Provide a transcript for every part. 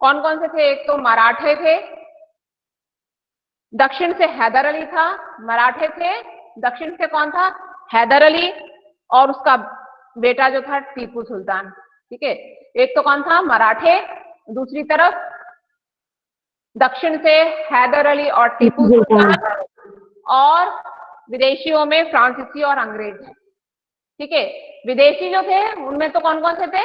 कौन कौन से थे? एक तो मराठे थे, दक्षिण से हैदर अली था। मराठे थे, दक्षिण से कौन था? हैदर अली, और उसका बेटा जो था टीपू सुल्तान। ठीक है, एक तो कौन था? मराठे, दूसरी तरफ दक्षिण से हैदर अली और टीपू सुल्तान, और विदेशियों में फ्रांसीसी और अंग्रेज। ठीक है, विदेशी जो थे उनमें तो कौन कौन से थे?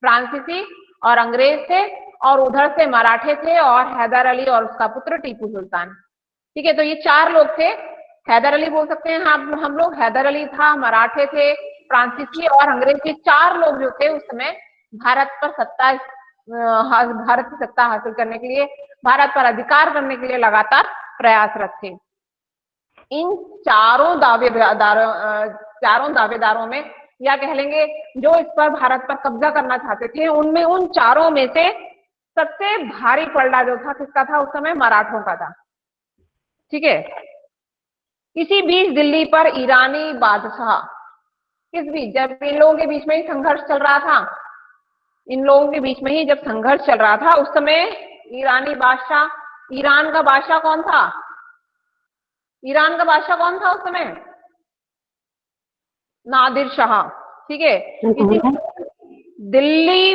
फ्रांसीसी और अंग्रेज थे, और उधर से मराठे थे और हैदर अली और उसका पुत्र टीपू सुल्तान। ठीक है, तो ये चार लोग थे। हैदर अली बोल सकते हैं हम लोग, हैदर अली था, मराठे थे, फ्रांसीसी और अंग्रेज, के चार लोग जो थे उस समय भारत पर भारत की सत्ता हासिल करने के लिए, भारत पर अधिकार करने के लिए लगातार प्रयासरत थे। इन चारों दावेदारों में, या कह लेंगे जो इस पर भारत पर कब्जा करना चाहते थे, उनमें उन चारों में से सबसे भारी पलड़ा जो था किसका था? उस समय मराठों का था। ठीक है, इसी बीच दिल्ली पर ईरानी बादशाह, किस बीच? जब इन लोगों के बीच में ही संघर्ष चल रहा था, इन लोगों के बीच में ही जब संघर्ष चल रहा था, उस समय ईरानी बादशाह, ईरान का बादशाह कौन था? ईरान का बादशाह कौन था उस समय? नादिर शाह। ठीक है, इसी दिल्ली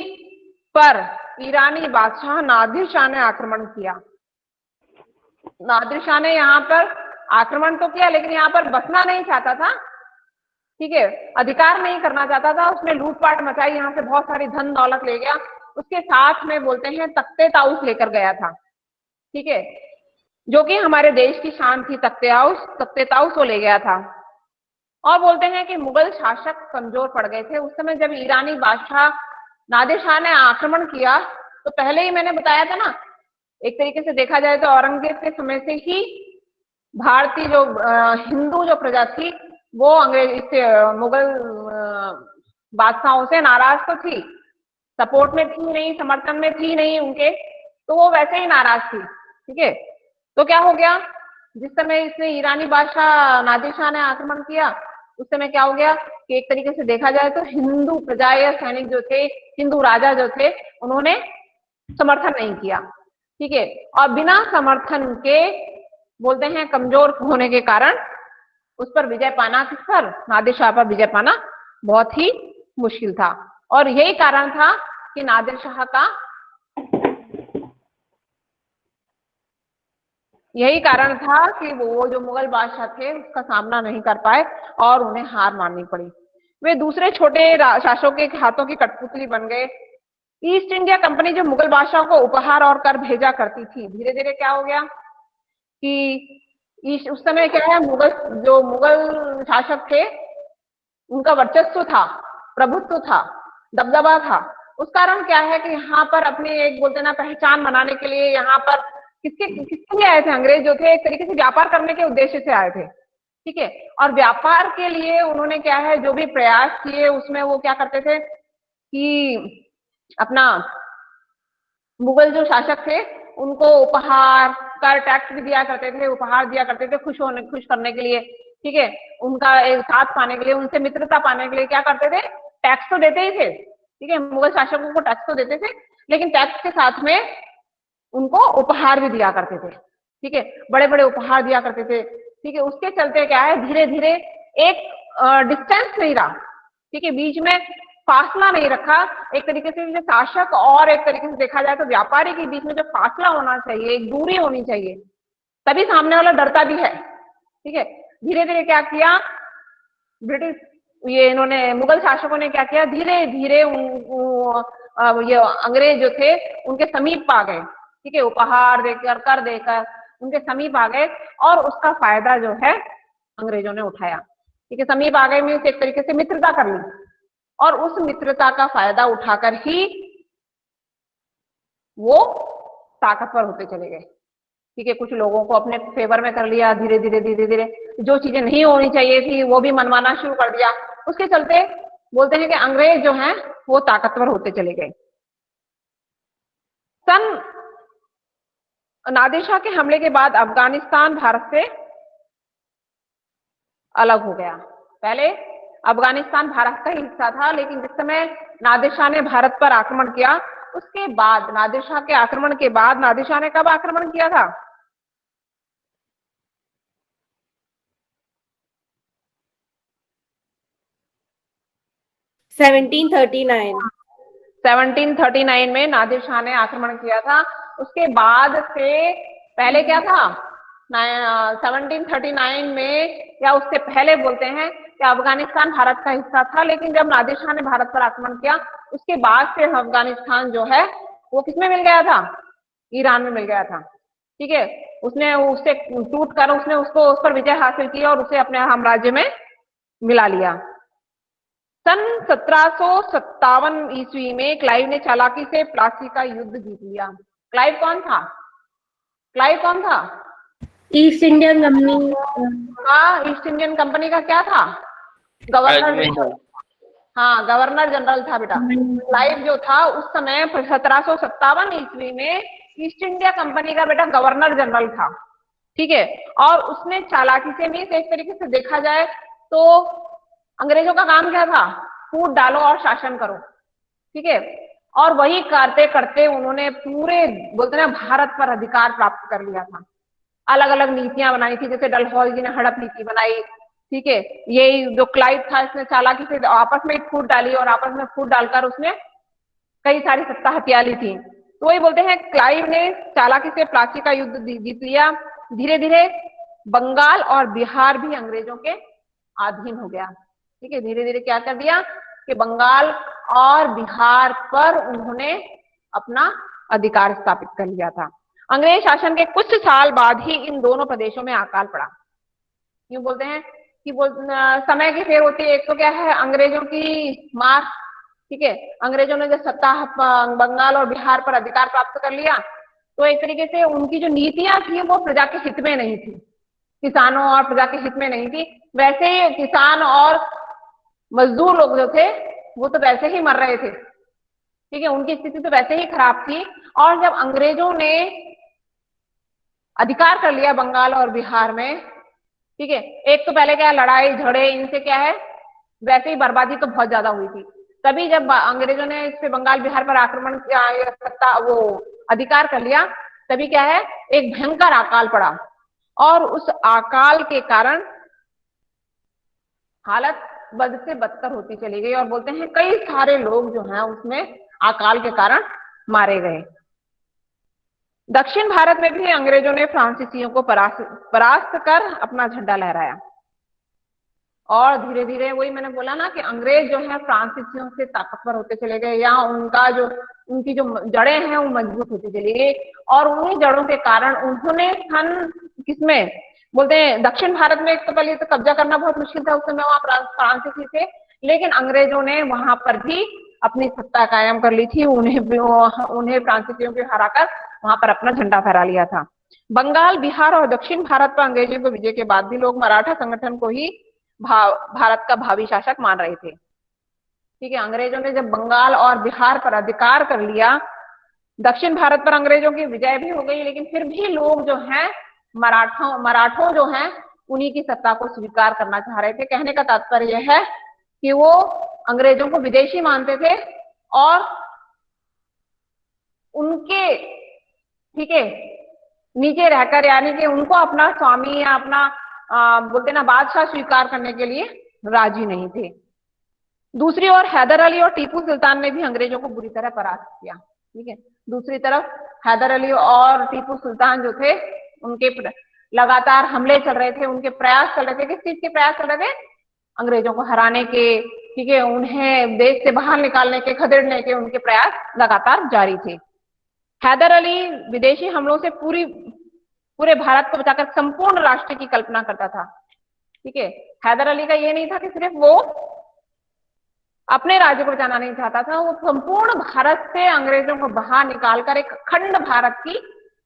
पर ईरानी बादशाह नादिर शाह ने आक्रमण किया। नादिर शाह ने यहाँ पर आक्रमण तो किया, लेकिन यहाँ पर बसना नहीं चाहता था। ठीक है, अधिकार नहीं करना चाहता था, उसने लूटपाट मचाई, यहाँ से बहुत सारी धन दौलत ले गया, उसके साथ में बोलते हैं तख्ते ताउस लेकर गया था। ठीक है, जो कि हमारे देश की शान थी, तख्ते ताउस वो ले गया था। और बोलते हैं कि मुगल शासक कमजोर पड़ गए थे उस समय जब ईरानी बादशाह नादिर शाह ने आक्रमण किया। तो पहले ही मैंने बताया था ना, एक तरीके से देखा जाए तो औरंगजेब के समय से ही भारतीय जो हिंदू जो प्रजा थी वो अंग्रेज इससे मुगल बादशाहों से नाराज तो थी, सपोर्ट में थी नहीं, समर्थन में थी नहीं उनके, तो वो वैसे ही नाराज थी। ठीक है, तो क्या हो गया, जिस समय इसने ईरानी बादशाह नादिर शाह ने आक्रमण किया, उस समय क्या हो गया कि एक तरीके से देखा जाए तो हिंदू प्रजा या सैनिक जो थे, हिंदू राजा जो थे, उन्होंने समर्थन नहीं किया। ठीक है, और बिना समर्थन के बोलते हैं कमजोर होने के कारण उस पर विजय पाना, किस पर? नादिर शाह पर विजय पाना बहुत ही मुश्किल था। और यही कारण था कि नादिर शाह का यही कारण था कि वो जो मुगल बादशाह थे उसका सामना नहीं कर पाए और उन्हें हार माननी पड़ी। वे दूसरे छोटे शासकों के हाथों की कठपुतली बन गए। ईस्ट इंडिया कंपनी जो मुगल बादशाह को उपहार और कर भेजा करती थी, धीरे धीरे क्या हो गया कि उस समय क्या है, मुगल शासक थे, उनका वर्चस्व था, प्रभुत्व था, दबदबा था। उस कारण क्या है कि यहाँ पर अपनी एक बोलते ना पहचान बनाने के लिए यहाँ पर किसके किसके लिए आए थे? अंग्रेज जो थे एक तरीके से व्यापार करने के उद्देश्य से आए थे। ठीक है, और व्यापार के लिए उन्होंने क्या है जो भी प्रयास किए उसमें वो क्या करते थे कि अपना मुगल जो शासक थे उनको उपहार, कर, टैक्स भी दिया करते थे, उपहार दिया करते थे खुश करने के लिए। ठीक है, उनका एक साथ पाने के लिए, उनसे मित्रता पाने के लिए क्या करते थे? टैक्स तो देते ही थे। ठीक है, मुगल शासकों को टैक्स तो देते थे, लेकिन टैक्स के साथ में उनको उपहार भी दिया करते थे। ठीक है, बड़े बड़े उपहार दिया करते थे। ठीक है, उसके चलते क्या है, धीरे धीरे एक डिस्टेंस नहीं रहा। ठीक है, बीच में फासला नहीं रखा। एक तरीके से जो शासक और एक तरीके से देखा जाए तो व्यापारी के बीच में जो फासला होना चाहिए, एक दूरी होनी चाहिए, तभी सामने वाला डरता भी है। ठीक है, धीरे धीरे क्या किया ब्रिटिश, ये इन्होंने मुगल शासकों ने क्या किया, धीरे धीरे ये अंग्रेज जो थे उनके समीप आ गए। ठीक है, उपहार देकर, कर देकर उनके समीप आ गए, और उसका फायदा जो है अंग्रेजों ने उठाया। ठीक है, समीप आ गए मीन्स एक तरीके से मित्रता कर ली, और उस मित्रता का फायदा उठाकर ही वो ताकतवर होते चले गए। ठीक है, कुछ लोगों को अपने फेवर में कर लिया, धीरे धीरे धीरे धीरे जो चीजें नहीं होनी चाहिए थी वो भी मनवाना शुरू कर दिया। उसके चलते बोलते हैं कि अंग्रेज जो हैं वो ताकतवर होते चले गए। सन नादिर शाह के हमले के बाद अफगानिस्तान भारत से अलग हो गया। पहले अफगानिस्तान भारत का ही हिस्सा था, लेकिन जिस समय नादिर शाह ने भारत पर आक्रमण किया उसके बाद नादिर शाह के आक्रमण के बाद नादिर शाह ने कब आक्रमण किया था? सेवनटीन 1739 में नादिर शाह ने आक्रमण किया था। उसके बाद से पहले क्या था? 1739 में या उससे पहले बोलते हैं कि अफगानिस्तान भारत का हिस्सा था, लेकिन जब नादिर शाह ने भारत पर आक्रमण किया उसके बाद से अफगानिस्तान जो है वो किसमें मिल गया था? ईरान में मिल गया था। ठीक है, उसने उससे टूट कर उसने उसको उस पर विजय हासिल की और उसे अपने साम्राज्य में मिला लिया। सन 1757 ईस्वी में क्लाइव ने चालाकी से प्लासी का युद्ध जीत लिया। क्लाइव कौन था? क्लाइव कौन था? East Indian company. हाँ, ईस्ट इंडियन कंपनी का क्या था? Governor general. हाँ, गवर्नर जनरल था बेटा। क्लाइव जो था उस समय 1757 ईस्वी में ईस्ट इंडिया कंपनी का बेटा गवर्नर जनरल था। ठीक है, और उसने चालाकी से भी, एक तरीके से देखा जाए तो अंग्रेजों का काम क्या था? फूट डालो और शासन करो। ठीक है, और वही करते करते उन्होंने पूरे बोलते ना भारत पर अधिकार प्राप्त कर लिया था। अलग अलग नीतियां बनाई थी, जैसे डलहौजी ने हड़प नीति बनाई। ठीक है, यही जो क्लाइव था इसने चालाकी से आपस में फूट डाली और आपस में फूट डालकर उसने कई सारी सत्ता हथिया ली थी। तो वही बोलते हैं क्लाइव ने चालाकी से प्लासी का युद्ध जीत लिया। धीरे धीरे बंगाल और बिहार भी अंग्रेजों के अधीन हो गया। ठीक है, धीरे धीरे क्या कर दिया कि बंगाल और बिहार पर उन्होंने अपना अधिकार स्थापित कर लिया था। अंग्रेज शासन के कुछ साल बाद ही इन दोनों प्रदेशों में अकाल पड़ा। यूं बोलते हैं कि समय की फेर होती है। एक तो क्या है, अंग्रेजों की मार। ठीक है, अंग्रेजों ने जब सत्ता बंगाल और बिहार पर अधिकार प्राप्त कर लिया तो एक तरीके से उनकी जो नीतियां थी वो प्रजा के हित में नहीं थी, किसानों और प्रजा के हित में नहीं थी। वैसे ही किसान और मजदूर लोग जो थे वो तो वैसे ही मर रहे थे। ठीक है, उनकी स्थिति तो वैसे ही खराब थी। और जब अंग्रेजों ने अधिकार कर लिया बंगाल और बिहार में, ठीक है, एक तो पहले क्या लड़ाई झगड़े इनसे क्या है, वैसे ही बर्बादी तो बहुत ज्यादा हुई थी। तभी जब अंग्रेजों ने इस पे बंगाल बिहार पर आक्रमण किया, सत्ता वो अधिकार कर लिया, तभी क्या है एक भयंकर अकाल पड़ा। और उस अकाल के कारण हालत बद से बदतर होती चली गई और बोलते हैं कई सारे लोग जो हैं उसमें अकाल के कारण मारे गए। दक्षिण भारत में भी अंग्रेजों ने फ्रांसीसियों को परास्त कर अपना झंडा लहराया। और धीरे धीरे वही मैंने बोला ना कि अंग्रेज जो है फ्रांसीसियों से ताकतवर होते चले गए, या उनकी जो जड़ें हैं वो मजबूत होती चली गई। और उन्हीं जड़ों के कारण उन्होंने सन किसमें बोलते हैं दक्षिण भारत में, एक तो पहले तो कब्जा करना बहुत मुश्किल था उस समय वहां फ्रांसीसी थे, लेकिन अंग्रेजों ने वहां पर भी अपनी सत्ता कायम कर ली थी। उन्हें फ्रांसीसियों को हराकर वहां पर अपना झंडा फहरा लिया था। बंगाल बिहार और दक्षिण भारत पर अंग्रेजों को विजय के बाद भी लोग मराठा संगठन को ही भारत का भावी शासक मान रहे थे। ठीक है, अंग्रेजों ने जब बंगाल और बिहार पर अधिकार कर लिया, दक्षिण भारत पर अंग्रेजों की विजय भी हो गई, लेकिन फिर भी लोग जो हैं मराठों जो हैं उन्हीं की सत्ता को स्वीकार करना चाह रहे थे। कहने का तात्पर्य यह है कि वो अंग्रेजों को विदेशी मानते थे और उनके ठीक है नीचे रहकर, यानी कि उनको अपना स्वामी या अपना बोलते ना बादशाह स्वीकार करने के लिए राजी नहीं थे। दूसरी ओर हैदर अली और टीपू सुल्तान ने भी अंग्रेजों को बुरी तरह परास्त किया। ठीक है, दूसरी तरफ हैदर अली और टीपू सुल्तान जो थे उनके लगातार हमले चल रहे थे, उनके प्रयास चल रहे थे। किस चीज के प्रयास चल रहे थे? अंग्रेजों को हराने के, ठीक है, उन्हें देश से बाहर निकालने के, खदेड़ने के उनके प्रयास लगातार जारी थे। हैदर अली विदेशी हमलों से पूरे भारत को बचाकर संपूर्ण राष्ट्र की कल्पना करता था। ठीक है, हैदर अली का ये नहीं था कि सिर्फ वो अपने राज्य को बचाना नहीं चाहता था, वो संपूर्ण भारत से अंग्रेजों को बाहर निकालकर एक अखंड भारत की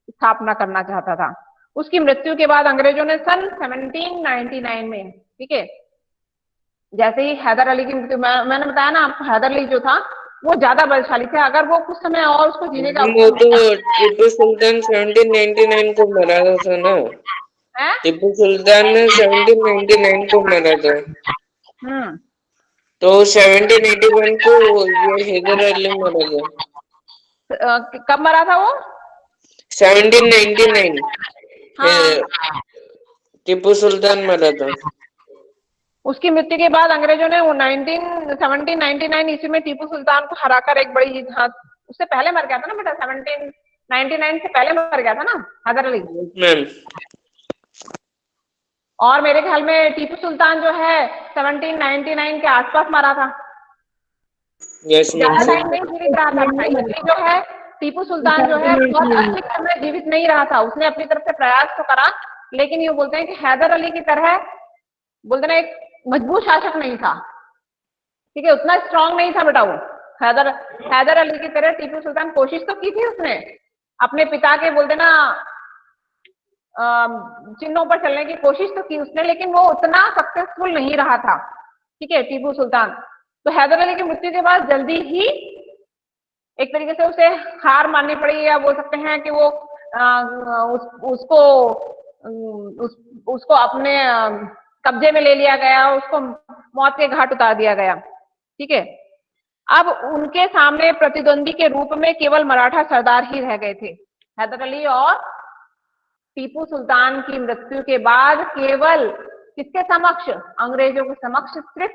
स्थापना करना चाहता था। उसकी मृत्यु के बाद अंग्रेजों ने सन 1799 में, ठीक है, जैसे ही हैदर अली की मृत्यु, मैंने बताया ना आपको, हैदर अली जो था वो ज्यादा बलशाली थे। अगर वो कुछ समय और उसको जीने का वो तो टीपू सुल्तान 1799 को मरा था ना। टीपू सुल्तान ने 1799 को मरा था, तो 1781 को ये हैदर अली मरा था। कब मरा था वो? 1799। हाँ, टीपू सुल्तान मरा था। उसकी मृत्यु के बाद अंग्रेजों ने 1799 ईस्वी में टीपू सुल्तान को हराकर एक बड़ी जीत, हाँ उससे पहले मर गया था ना बेटा, 1799 से पहले मर गया था ना हैदर अली मैम। और मेरे ख्याल में टीपू सुल्तान जो है 1799 के आसपास मरा था। Yes ma'am. ज्यादा टाइम नहीं जीवित रहा था। हैदर अली जो है, टीपू सुल्तान जो है बहुत अधिक समय जीवित नहीं रहा था। उसने अपनी तरफ से प्रयास तो करा, लेकिन ये बोलते हैं कि हैदर अली की तरह बोलते ना एक मजबूत शासक नहीं था, ठीक है, उतना स्ट्रांग नहीं था बेटा वो। हैदर अली की तरह टीपू सुल्तान कोशिश तो की थी उसने, अपने पिता के बोलते ना चिन्हों पर चलने की कोशिश तो की उसने, लेकिन वो उतना सक्सेसफुल नहीं रहा था, ठीक है, टीपू सुल्तान। तो हैदर अली की मृत्यु के बाद जल्दी ही एक तरीके से उसे हार माननी पड़ी, या बोल सकते हैं कि वो उसको अपने कब्जे में ले लिया गया, उसको मौत के घाट उतार दिया गया, ठीक है। अब उनके सामने प्रतिद्वंदी के रूप में केवल मराठा सरदार ही रह गए थे। हैदर अली और टीपू सुल्तान की मृत्यु के बाद केवल किसके समक्ष? अंग्रेजों के समक्ष सिर्फ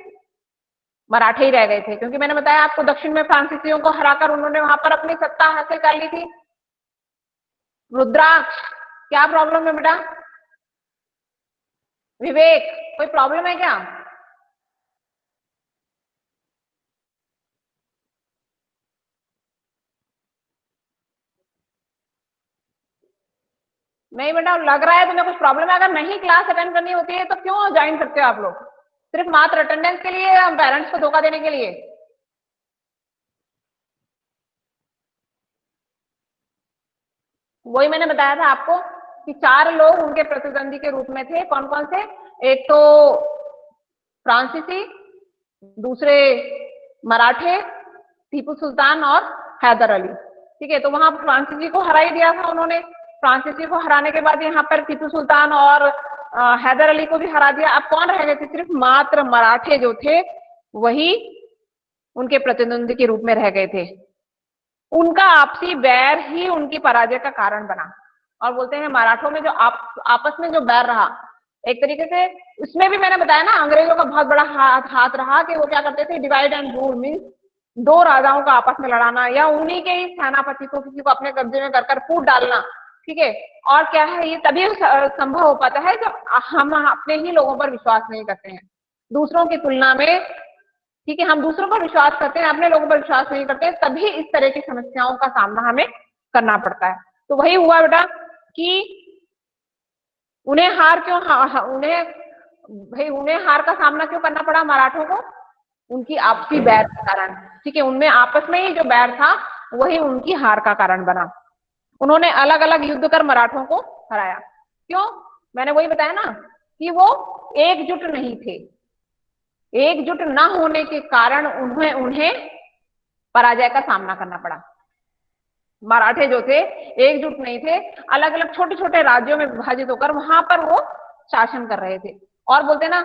मराठे ही रह गए थे, क्योंकि मैंने बताया आपको दक्षिण में फ्रांसीसियों को हराकर उन्होंने वहां पर अपनी सत्ता हासिल कर ली थी। रुद्राक्ष, क्या प्रॉब्लम है बेटा? विवेक, कोई प्रॉब्लम है क्या? नहीं बेटा, लग रहा है तुम्हें कुछ प्रॉब्लम है। अगर नहीं क्लास अटेंड करनी होती है तो क्यों ज्वाइन करते हो आप लोग? सिर्फ मात्र अटेंडेंस के लिए या पेरेंट्स को धोखा देने के लिए? वही मैंने बताया था आपको कि 4 लोग उनके प्रतिद्वंदी के रूप में थे। कौन कौन से? एक तो फ्रांसीसी, दूसरे मराठे, टीपू सुल्तान और हैदर अली, ठीक है। तो वहां फ्रांसीसी को हरा ही दिया था उन्होंने। फ्रांसीसी को हराने के बाद यहाँ पर टीपू सुल्तान और हैदर अली को भी हरा दिया। अब कौन रह गए थे? सिर्फ मात्र मराठे जो थे वही उनके प्रतिद्वंदी के रूप में रह गए थे। उनका आपसी बैर ही उनकी पराजय का कारण बना। और बोलते हैं मराठों में जो आपस में जो बैर रहा, एक तरीके से उसमें भी मैंने बताया ना अंग्रेजों का बहुत बड़ा हाथ रहा कि वो क्या करते थे, डिवाइड एंड रूल, मीन्स 2 राजाओं का आपस में लड़ाना, या उन्हीं के ही सेनापति को किसी को अपने कब्जे में कर फूट डालना, ठीक है। और क्या है, ये तभी संभव हो पाता है जब हम अपने ही लोगों पर विश्वास नहीं करते हैं, दूसरों की तुलना में, ठीक है। हम दूसरों पर विश्वास करते हैं, अपने लोगों पर विश्वास नहीं करते, तभी इस तरह की समस्याओं का सामना हमें करना पड़ता है। तो वही हुआ बेटा कि उन्हें हार क्यों, उन्हें हार का सामना क्यों करना पड़ा मराठों को? उनकी आपसी बैर के कारण, ठीक है। उनमें आपस में ही जो बैर था वही उनकी हार का कारण बना। उन्होंने अलग अलग युद्ध कर मराठों को हराया। क्यों? मैंने वही बताया ना कि वो एकजुट नहीं थे। एकजुट न होने के कारण उन्हें पराजय का सामना करना पड़ा। मराठे जो थे एकजुट नहीं थे, अलग अलग छोटे छोटे राज्यों में विभाजित होकर वहां पर वो शासन कर रहे थे। और बोलते ना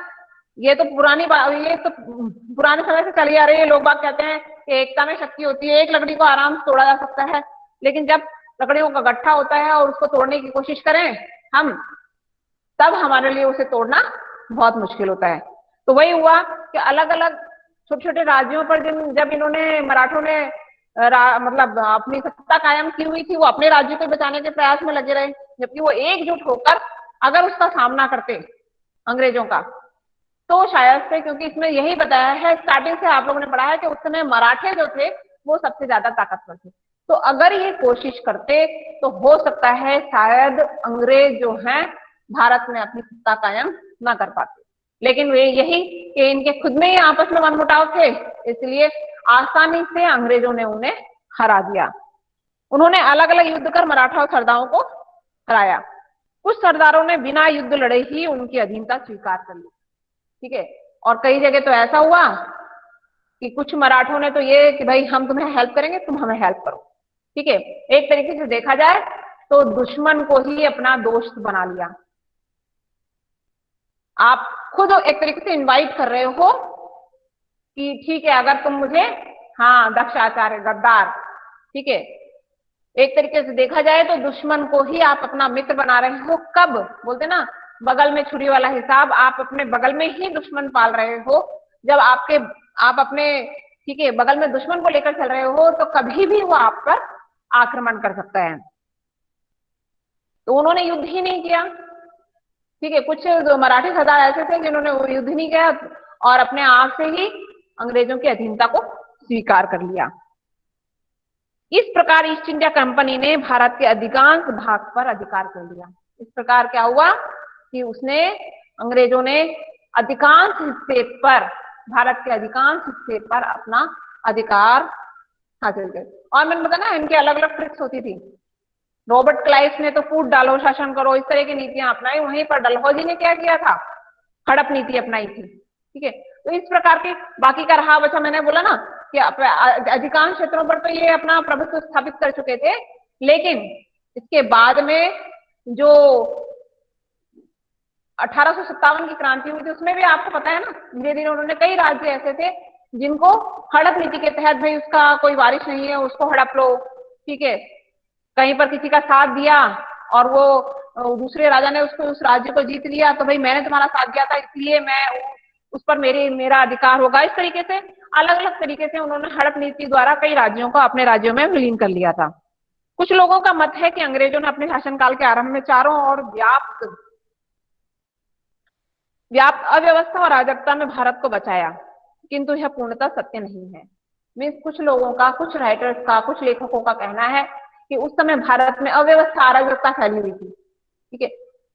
ये तो पुरानी बात, ये तो पुराने समय से चली आ रही है। लोग बात कहते हैं कि एकता में शक्ति होती है, एक लकड़ी को आराम से तोड़ा जा सकता है, लेकिन जब लकड़ियों का गट्ठा होता है और उसको तोड़ने की कोशिश करें हम, तब हमारे लिए उसे तोड़ना बहुत मुश्किल होता है। तो वही हुआ कि अलग अलग छोटे छोटे राज्यों पर जब इन्होंने मराठों ने मतलब अपनी सत्ता कायम की हुई थी, वो अपने राज्य को बचाने के प्रयास में लगे रहे, जबकि वो एकजुट होकर अगर उसका सामना करते अंग्रेजों का तो शायद से, क्योंकि इसमें यही बताया है स्टार्टिंग से आप लोगों ने पढ़ा है कि उस समय मराठे जो थे वो सबसे ज्यादा ताकतवर थे। तो अगर ये कोशिश करते तो हो सकता है शायद अंग्रेज जो हैं भारत में अपनी सत्ता कायम ना कर पाते, लेकिन वे यही कि इनके खुद में ही आपस में मनमुटाव थे, इसलिए आसानी से अंग्रेजों ने उन्हें हरा दिया। उन्होंने अलग अलग युद्ध कर मराठा सरदारों को हराया। कुछ सरदारों ने बिना युद्ध लड़े ही उनकी अधीनता स्वीकार कर ली, ठीक है। और कई जगह तो ऐसा हुआ कि कुछ मराठों ने तो ये कि भाई हम तुम्हें हेल्प करेंगे, तुम हमें हेल्प करो, ठीक है। एक तरीके से देखा जाए तो दुश्मन को ही अपना दोस्त बना लिया। आप खुद एक तरीके से इनवाइट कर रहे हो कि ठीक है अगर तुम मुझे, हाँ दक्ष आचार्य गद्दार, ठीक है, एक तरीके से देखा जाए तो दुश्मन को ही आप अपना मित्र बना रहे हो। कब बोलते ना, बगल में छुरी वाला हिसाब, आप अपने बगल में ही दुश्मन पाल रहे हो। जब आप अपने ठीक है बगल में दुश्मन को लेकर चल रहे हो तो कभी भी वो आप पर आक्रमण कर सकता है। तो उन्होंने युद्ध ही नहीं किया। ठीक है, कुछ जो मराठी सरदार ऐसे थे जिन्होंने वो युद्ध नहीं किया और अपने आप से ही अंग्रेजों की अधीनता को स्वीकार कर लिया। इस प्रकार ईस्ट इंडिया कंपनी ने भारत के अधिकांश भाग पर अधिकार कर लिया। इस प्रकार क्या हुआ कि अंग्रेजों ने अधिकांश हिस्से पर, भारत के अधिकांश हिस्से पर अपना अधिकार हासिल किया। और मैंने बताया ना, इनके अलग अलग ट्रिक्स होती थी। रॉबर्ट क्लाइव ने तो फूट डालो, शासन करो, इस तरह की नीतियां अपनाई। वहीं पर डलहौजी ने क्या किया था, हड़प नीति अपनाई थी। ठीक है, तो इस प्रकार के बाकी का रहा बचा। मैंने बोला ना कि अधिकांश क्षेत्रों पर तो ये अपना प्रभुत्व स्थापित कर चुके थे, लेकिन इसके बाद में जो 1857 की क्रांति हुई थी उसमें भी आपको पता है ना, धीरे धीरे उन्होंने कई राज्य ऐसे थे जिनको हड़प नीति के तहत, भाई उसका कोई वारिश नहीं है उसको हड़प लो। ठीक है, कहीं पर किसी का साथ दिया और वो दूसरे राजा ने उसको उस राज्य को जीत लिया, तो भाई मैंने तुम्हारा साथ दिया था इसलिए मैं उस पर मेरा अधिकार होगा। इस तरीके से अलग अलग तरीके से उन्होंने हड़प नीति द्वारा कई राज्यों को अपने राज्यों में विलीन कर लिया था। कुछ लोगों का मत है कि अंग्रेजों ने अपने शासनकाल के आरंभ में चारों ओर व्याप्त अव्यवस्था और अराजकता में भारत को बचाया, किंतु यह पूर्णतः सत्य नहीं है। मीन्स कुछ लोगों का, कुछ राइटर्स का, कुछ लेखकों का कहना है कि उस समय भारत में अव्यवस्था अराजकता फैली हुई थी। ठीक है,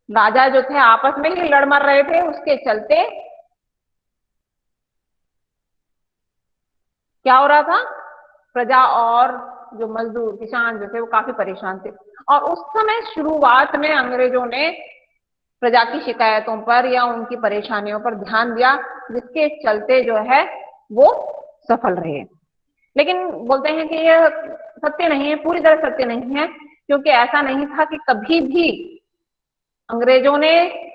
राजा जो थे आपस में ही लड़ मर रहे थे, उसके चलते क्या हो रहा था, प्रजा और जो मजदूर किसान जो थे वो काफी परेशान थे। और उस समय शुरुआत में अंग्रेजों ने प्रजा की शिकायतों पर या उनकी परेशानियों पर ध्यान दिया, जिसके चलते जो है वो सफल रहे। लेकिन बोलते हैं कि यह सत्य नहीं है, पूरी तरह सत्य नहीं है, क्योंकि ऐसा नहीं था कि कभी भी अंग्रेजों ने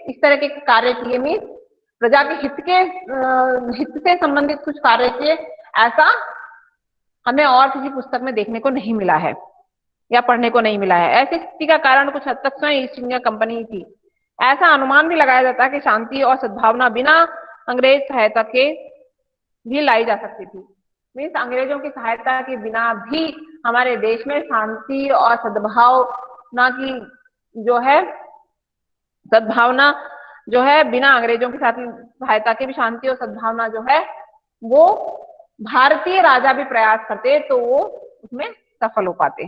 इस तरह के कार्य किए, में प्रजा के हित से संबंधित कुछ कार्य किए, ऐसा हमें और किसी पुस्तक में देखने को नहीं मिला है या पढ़ने को नहीं मिला है। ऐसी स्थिति का कारण कुछ हद तक स्वयं ईस्ट इंडिया कंपनी थी। ऐसा अनुमान भी लगाया जाता है कि शांति और सद्भावना बिना अंग्रेज सहायता के भी लाई जा सकती थी। मीन्स अंग्रेजों की सहायता के बिना भी हमारे देश में शांति और सद्भावना की जो है, सद्भावना जो है, बिना अंग्रेजों की सहायता के भी शांति और सद्भावना जो है वो भारतीय राजा भी प्रयास करते तो वो उसमें सफल हो पाते।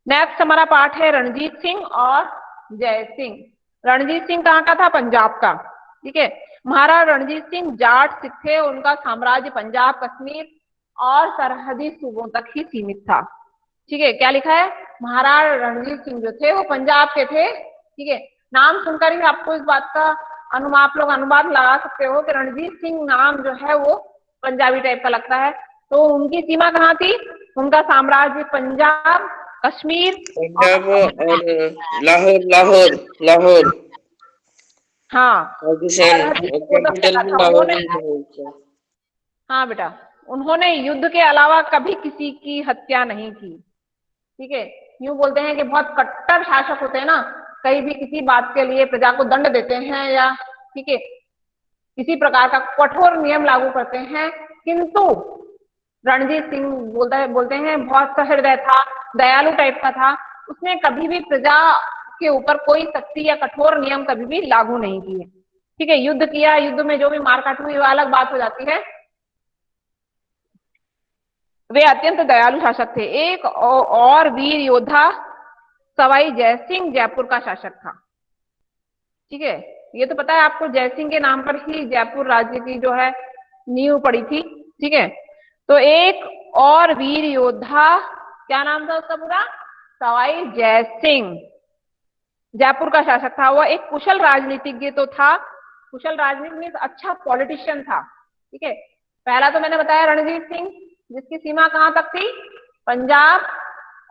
नेक्स्ट हमारा पार्ट है रणजीत सिंह और जय सिंह। रणजीत सिंह कहाँ का था, पंजाब का। ठीक है, महाराजा रणजीत सिंह जाट सिख थे, उनका साम्राज्य पंजाब, कश्मीर और सरहदी सूबों तक ही सीमित था। ठीक है, क्या लिखा है, महाराजा रणजीत सिंह जो थे वो पंजाब के थे। ठीक है, नाम सुनकर ही आपको इस बात का आप लोग अनुमान लगा सकते हो कि रणजीत सिंह नाम जो है वो पंजाबी टाइप का लगता है। तो उनकी सीमा कहाँ थी, उनका साम्राज्य पंजाब, कश्मीर, पंजाब और लाहौर। हाँ, हाँ बेटा, उन्होंने युद्ध के अलावा कभी किसी की हत्या नहीं की। ठीक है, यूं बोलते हैं कि बहुत कट्टर शासक होते हैं ना, कहीं भी किसी बात के लिए प्रजा को दंड देते हैं या ठीक है किसी प्रकार का कठोर नियम लागू करते हैं, किंतु रणजीत सिंह बोलते हैं बहुत सहृदय था, दयालु टाइप का था। उसने कभी भी प्रजा के ऊपर कोई सख्ती या कठोर नियम कभी भी लागू नहीं किए। ठीक है, युद्ध किया, युद्ध में जो भी मारकाट हुई वो अलग बात हो जाती है। वे अत्यंत दयालु शासक थे। एक और वीर योद्धा सवाई जयसिंह जयपुर का शासक था। ठीक है, ये तो पता है आपको, जयसिंह के नाम पर ही जयपुर राज्य की जो है नींव पड़ी थी। ठीक है, तो एक और वीर योद्धा, क्या नाम था उसका पूरा, सवाई जयसिंह जयपुर का शासक था। वह एक कुशल राजनीतिज्ञ तो था, कुशल राजनीति में अच्छा पॉलिटिशियन था। ठीक है, पहला तो मैंने बताया रणजीत सिंह, जिसकी सीमा कहां तक थी, पंजाब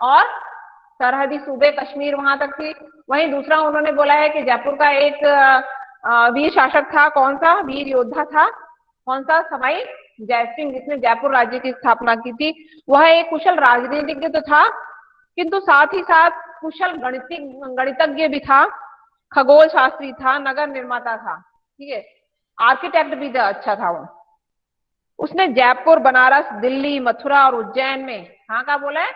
और सरहदी सूबे कश्मीर वहां तक थी। वहीं दूसरा उन्होंने बोला है कि जयपुर का एक वीर शासक था, कौन सा वीर योद्धा था, कौन सा, सवाई जयसिंह, जिसने जयपुर राज्य की स्थापना की थी। वह एक कुशल राजनीतिज्ञ तो था, किंतु साथ ही साथ कुशल गणितज्ञ भी था, खगोल शास्त्री था, नगर निर्माता था, ठीक है, आर्किटेक्ट भी अच्छा था वो। उसने जयपुर, बनारस, दिल्ली, मथुरा और उज्जैन में, हाँ क्या बोला है,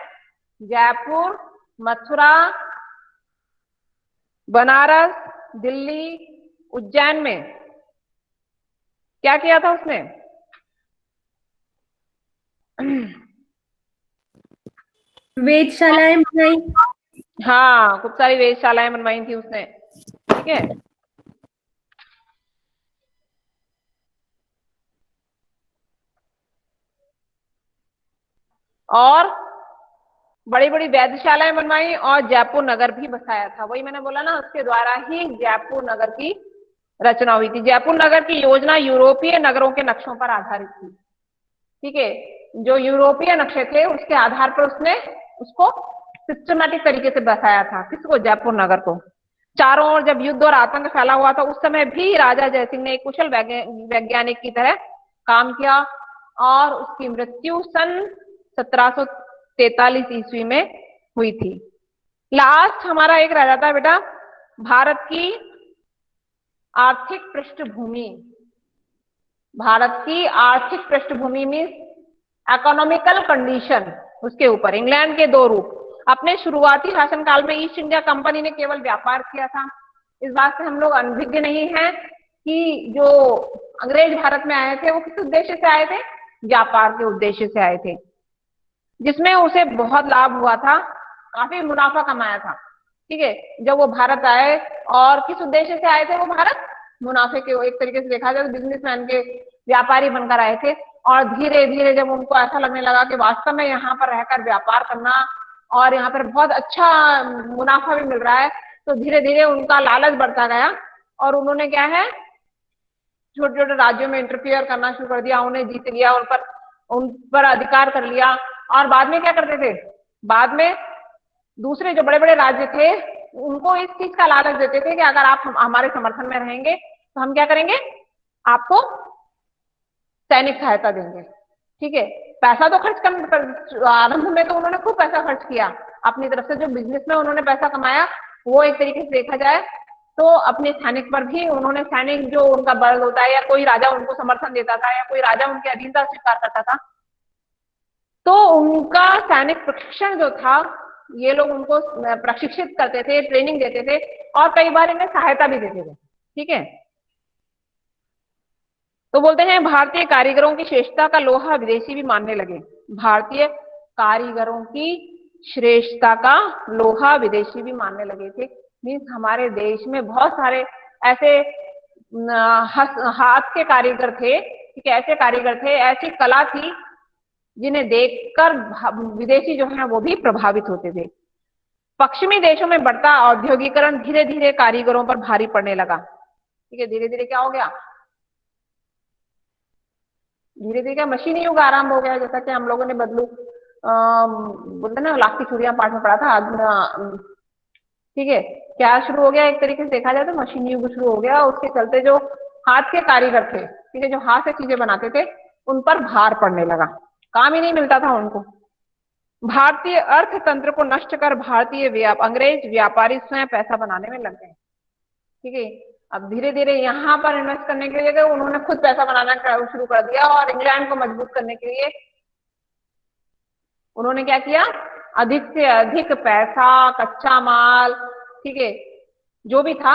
जयपुर, मथुरा, बनारस, दिल्ली, उज्जैन में क्या किया था उसने? वेधशालाएं बनाई। हाँ, खूब सारी वेधशालाएं बनवाई थी उसने, ठीक है। और बड़ी बड़ी वेधशालाएं बनवाई और जयपुर नगर भी बसाया था। वही मैंने बोला ना, उसके द्वारा ही जयपुर नगर की रचना हुई थी। जयपुर नगर की योजना यूरोपीय नगरों के नक्शों पर आधारित थी, ठीक है। जो यूरोपीय नक्शे थे उसके आधार पर उसने उसको सिस्टमैटिक तरीके से बसाया था। किसको? जयपुर नगर को। चारों ओर जब युद्ध और आतंक फैला हुआ था उस समय भी राजा जयसिंह ने एक कुशल वैज्ञानिक की तरह काम किया और उसकी मृत्यु सन 1743 ईस्वी में हुई थी। लास्ट हमारा एक रह जाता है बेटा, भारत की आर्थिक पृष्ठभूमि। भारत की आर्थिक पृष्ठभूमि में इकोनॉमिकल कंडीशन, उसके ऊपर इंग्लैंड के दो रूप। अपने शुरुआती शासनकाल में ईस्ट इंडिया कंपनी ने केवल व्यापार किया था। इस बात से हम लोग अनभिज्ञ नहीं है कि जो अंग्रेज भारत में आए थे वो किस उद्देश्य से आए थे? व्यापार के उद्देश्य से आए थे, जिसमें उसे बहुत लाभ हुआ था, काफी मुनाफा कमाया था, ठीक है। जब वो भारत आए और किस उद्देश्य से आए थे वो भारत? मुनाफे के, एक तरीके से देखा जाए तो बिजनेसमैन के, व्यापारी बनकर आए थे। और धीरे धीरे जब उनको ऐसा लगने लगा कि वास्तव में यहाँ पर रहकर व्यापार करना और यहाँ पर बहुत अच्छा मुनाफा भी मिल रहा है, तो धीरे धीरे उनका लालच बढ़ता गया और उन्होंने क्या है, छोटे छोटे राज्यों में इंटरफियर करना शुरू कर दिया, उन्हें जीत लिया, उन पर अधिकार कर लिया। और बाद में क्या करते थे? बाद में दूसरे जो बड़े बड़े राज्य थे उनको इस चीज का लालच देते थे कि अगर आप हमारे समर्थन में रहेंगे तो हम क्या करेंगे? आपको सैनिक सहायता देंगे, ठीक है। पैसा तो खर्च कर, आरंभ में तो उन्होंने खूब पैसा खर्च किया अपनी तरफ से। जो बिजनेस में उन्होंने पैसा कमाया वो एक तरीके से देखा जाए तो अपने सैनिक पर भी उन्होंने, सैनिक जो उनका बल होता है या कोई राजा उनको समर्थन देता था या कोई राजा उनकी अधीनता स्वीकार करता था तो उनका सैनिक प्रशिक्षण जो था, ये लोग उनको प्रशिक्षित करते थे, ट्रेनिंग देते थे और कई बार इन्हें सहायता भी देते थे, ठीक है। तो बोलते हैं भारतीय कारीगरों की श्रेष्ठता का लोहा विदेशी भी मानने लगे। भारतीय कारीगरों की श्रेष्ठता का लोहा विदेशी भी मानने लगे थे। मीन्स हमारे देश में बहुत सारे ऐसे हाथ के कारीगर थे, ठीक है, ऐसे कारीगर थे, ऐसी कला थी जिन्हें देखकर विदेशी जो है वो भी प्रभावित होते थे। पश्चिमी देशों में बढ़ता औद्योगिकरण धीरे धीरे कारीगरों पर भारी पड़ने लगा, ठीक है। धीरे धीरे क्या हो गया? धीरे धीरे क्या मशीनी युग आरंभ हो गया, जैसा कि हम लोगों ने बोलते ना, लाख की चूड़ियां पाठ में पढ़ा था, ठीक है। क्या शुरू हो गया? एक तरीके से देखा जाए तो मशीनी युग शुरू हो गया। उसके चलते जो हाथ के कारीगर थे, ठीक है, जो हाथ से चीजें बनाते थे, उन पर भार पड़ने लगा, काम ही नहीं मिलता था उनको। भारतीय अर्थतंत्र को नष्ट कर भारतीय अंग्रेज व्यापारी स्वयं पैसा बनाने में लग गए, ठीक है। अब धीरे धीरे यहाँ पर इन्वेस्ट करने के लिए उन्होंने खुद पैसा बनाना शुरू कर दिया और इंग्लैंड को मजबूत करने के लिए उन्होंने क्या किया? अधिक से अधिक पैसा, कच्चा माल, ठीक है, जो भी था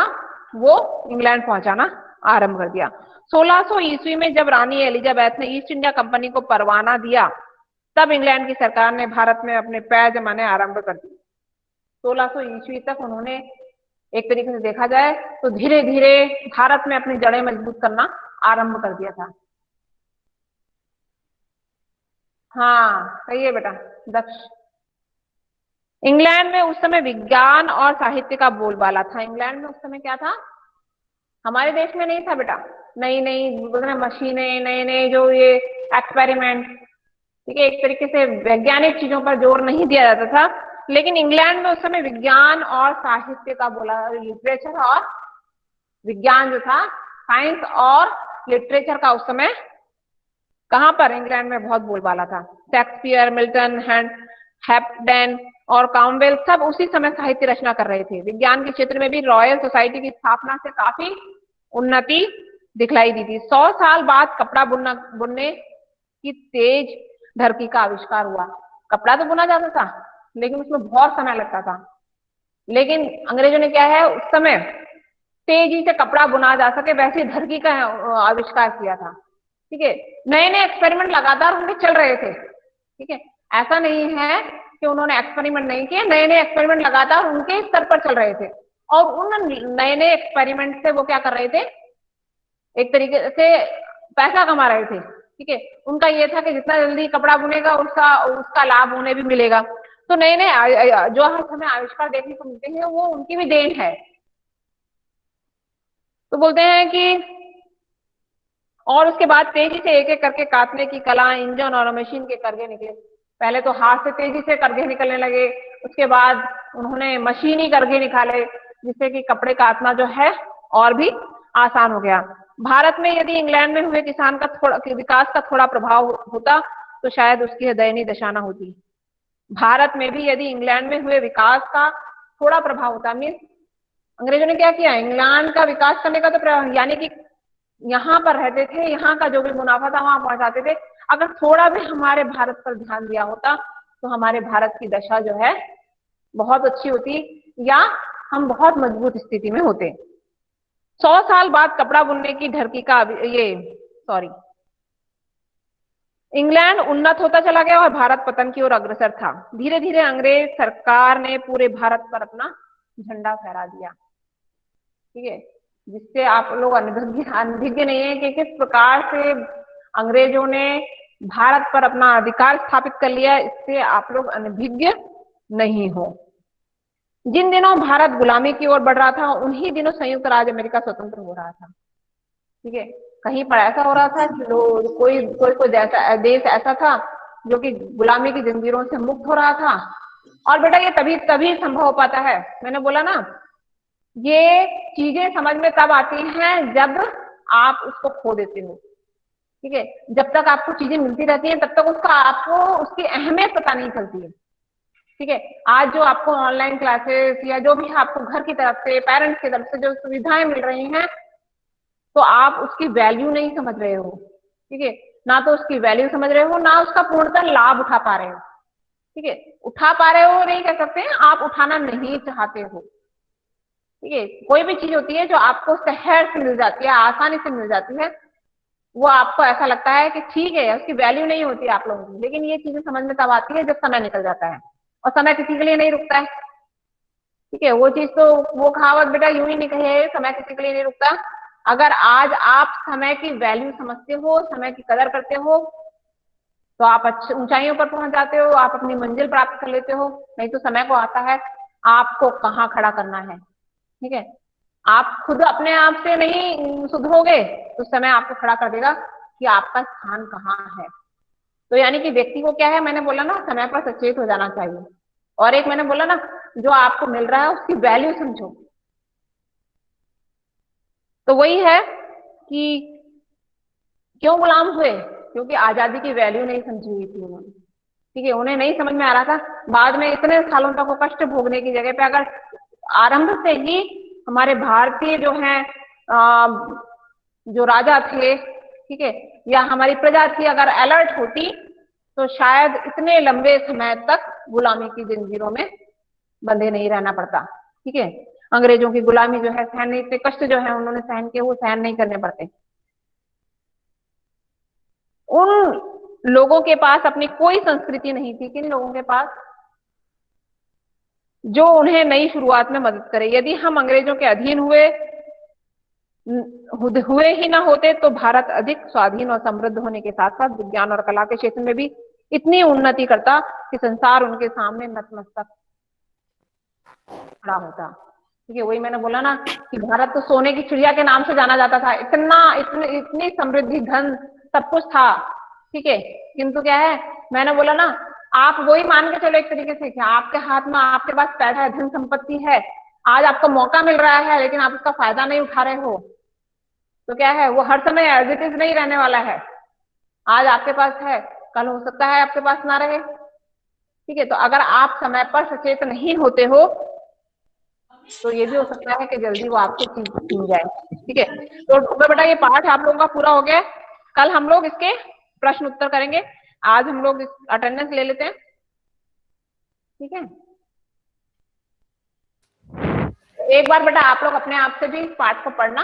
वो इंग्लैंड पहुंचाना आरंभ कर दिया। 1600 ईस्वी में जब रानी एलिजाबेथ ने ईस्ट इंडिया कंपनी को परवाना दिया तब इंग्लैंड की सरकार ने भारत में अपने पैर जमाने आरंभ कर दिए। 1600 ईस्वी तक उन्होंने, एक तरीके से देखा जाए तो धीरे धीरे भारत में अपनी जड़ें मजबूत करना आरंभ कर दिया था। हाँ सही है बेटा, दक्ष। इंग्लैंड में उस समय विज्ञान और साहित्य का बोलबाला था। इंग्लैंड में उस समय क्या था? हमारे देश में नहीं था बेटा। नई नई मशीनें, नए नए जो ये एक्सपेरिमेंट, ठीक है, एक तरीके से वैज्ञानिक चीजों पर जोर नहीं दिया जाता था। लेकिन इंग्लैंड में उस समय विज्ञान और साहित्य का बोला, लिटरेचर और विज्ञान जो था, साइंस और लिटरेचर का उस समय कहां पर? इंग्लैंड में बहुत बोलबाला था। शेक्सपियर, मिल्टन, हैप्डेन, और कॉमनवेल्थ सब उसी समय साहित्य रचना कर रहे थे। विज्ञान के क्षेत्र में भी रॉयल सोसाइटी की स्थापना से काफी उन्नति दिखलाई दी थी। 100 साल बाद कपड़ा बुनने की तेज धरती का आविष्कार हुआ। कपड़ा तो बुना जाता था लेकिन उसमें बहुत समय लगता था, लेकिन अंग्रेजों ने क्या है उस समय तेजी से कपड़ा बुना जा सके वैसे धरती का आविष्कार किया था। ठीक है, नए नए एक्सपेरिमेंट लगातार उनके चल रहे थे। ठीक है, ऐसा नहीं है कि उन्होंने एक्सपेरिमेंट नहीं किए, नए नए एक्सपेरिमेंट लगातार उनके स्तर पर चल रहे थे और उन नए नए एक्सपेरिमेंट से वो क्या कर रहे थे, एक तरीके से पैसा कमा रहे थे। ठीक है, उनका ये था कि जितना जल्दी कपड़ा बुनेगा उसका लाभ उन्हें भी मिलेगा। तो नए नए जो हमें आविष्कार देखने को मिलते हैं वो उनकी भी देन है। तो बोलते हैं कि और उसके बाद तेजी से एक एक करके काटने की कला, इंजन और मशीन के करघे निकले। पहले तो हाथ से तेजी से करघे निकलने लगे, उसके बाद उन्होंने मशीनी करघे निकाले जिससे कि कपड़े काटना जो है और भी आसान हो गया। भारत में यदि इंग्लैंड में हुए किसान का थोड़ा विकास का थोड़ा प्रभाव होता तो शायद उसकी दयनीय दशा न होती। भारत में भी यदि इंग्लैंड में हुए विकास का थोड़ा प्रभाव होता, मीन्स अंग्रेजों ने क्या किया, इंग्लैंड का विकास करने का तो यानी कि यहाँ पर रहते थे, यहाँ का जो भी मुनाफा था वहां पहुंचाते थे। अगर थोड़ा भी हमारे भारत पर ध्यान दिया होता तो हमारे भारत की दशा जो है बहुत अच्छी होती या हम बहुत मजबूत स्थिति में होते। 100 साल बाद कपड़ा बुनने की धरती का इंग्लैंड उन्नत होता चला गया और भारत पतन की ओर अग्रसर था। धीरे धीरे अंग्रेज सरकार ने पूरे भारत पर अपना झंडा फहरा दिया। ठीक है, जिससे आप लोग अनभिज्ञ नहीं है कि किस प्रकार से अंग्रेजों ने भारत पर अपना अधिकार स्थापित कर लिया, इससे आप लोग अनभिज्ञ नहीं हो। जिन दिनों भारत गुलामी की ओर बढ़ रहा था उन्हीं दिनों संयुक्त राज्य अमेरिका स्वतंत्र हो रहा था। ठीक है, कहीं पर ऐसा हो रहा था कि कोई देश ऐसा था जो कि गुलामी की जंजीरों से मुक्त हो रहा था। और बेटा ये तभी संभव हो पाता है, मैंने बोला ना, ये चीजें समझ में तब आती हैं जब आप उसको खो देते हो। ठीक है, जब तक आपको चीजें मिलती रहती हैं तब तक आपको उसकी अहमियत पता नहीं चलती है। ठीक है, आज जो आपको ऑनलाइन क्लासेस या जो भी आपको घर की तरफ से, पेरेंट्स की तरफ से जो सुविधाएं मिल रही हैं तो आप उसकी वैल्यू नहीं समझ रहे हो। ठीक है, ना तो उसकी वैल्यू समझ रहे हो ना उसका पूर्णतः लाभ उठा पा रहे हो। ठीक है, उठा पा रहे हो नहीं कह सकते, आप उठाना नहीं चाहते हो। ठीक है, कोई भी चीज होती है जो आपको सहज से मिल जाती है, आसानी से मिल जाती है, वो आपको ऐसा लगता है कि ठीक है, उसकी वैल्यू नहीं होती आप लोगों की। लेकिन ये चीजें समझ में तब आती है जब समय निकल जाता है, और समय किसी के लिए नहीं रुकता है। ठीक है, वो चीज तो वो कहावत बेटा यूं ही नहीं कही है, समय किसी के लिए नहीं रुकता। अगर आज आप समय की वैल्यू समझते हो, समय की कदर करते हो, तो आप अच्छी ऊंचाइयों पर पहुंच जाते हो, आप अपनी मंजिल प्राप्त कर लेते हो। नहीं तो समय को आता है आपको कहाँ खड़ा करना है। ठीक है, आप खुद अपने आप से नहीं सुधरोगे तो समय आपको खड़ा कर देगा कि आपका स्थान कहाँ है। तो यानी कि व्यक्ति को क्या है, मैंने बोला ना, समय पर सचेत हो जाना चाहिए। और एक मैंने बोला ना, जो आपको मिल रहा है उसकी वैल्यू समझो। तो वही है कि क्यों गुलाम हुए, क्योंकि आजादी की वैल्यू नहीं समझी हुई थी उन्होंने। ठीक है, उन्हें नहीं समझ में आ रहा था। बाद में इतने सालों तक वो कष्ट भोगने की जगह पे अगर आरंभ से ही हमारे भारतीय जो हैं जो राजा थे, ठीक है, या हमारी प्रजा थी, अगर अलर्ट होती तो शायद इतने लंबे समय तक गुलामी की जंजीरों में बंधे नहीं रहना पड़ता। ठीक है, अंग्रेजों की गुलामी जो है सहन, इतने कष्ट जो है उन्होंने सहन किए, वो सहन नहीं करने पड़ते। उन लोगों के पास अपनी कोई संस्कृति नहीं थी, किन लोगों के पास, जो उन्हें नई शुरुआत में मदद करे। यदि हम अंग्रेजों के अधीन हुए ही ना होते तो भारत अधिक स्वाधीन और समृद्ध होने के साथ साथ विज्ञान और कला के क्षेत्र में भी इतनी उन्नति करता कि संसार उनके सामने नतमस्तक खड़ा होता। ठीक है, वही मैंने बोला ना कि भारत तो सोने की चिड़िया के नाम से जाना जाता था, इतनी समृद्धि, धन, सब कुछ था। ठीक है, किंतु क्या है, मैंने बोला ना, आप वही मान के चलो एक तरीके से कि आपके हाथ में, आपके पास पैसा है, धन संपत्ति है, आज आपको मौका मिल रहा है लेकिन आप उसका फायदा नहीं उठा रहे हो, तो क्या है, वो हर समय एज इट इज नहीं रहने वाला है। आज आपके पास है, कल हो सकता है आपके पास ना रहे। ठीक है, तो अगर आप समय पर सचेत नहीं होते हो तो ये भी हो सकता है कि जल्दी वो आपसे छीन जाए। ठीक है, तो बेटा ये पाठ आप लोगों का पूरा हो गया। कल हम लोग इसके प्रश्न उत्तर करेंगे। आज हम लोग अटेंडेंस ले लेते हैं। ठीक है, एक बार बेटा आप लोग अपने आप से भी पाठ को पढ़ना।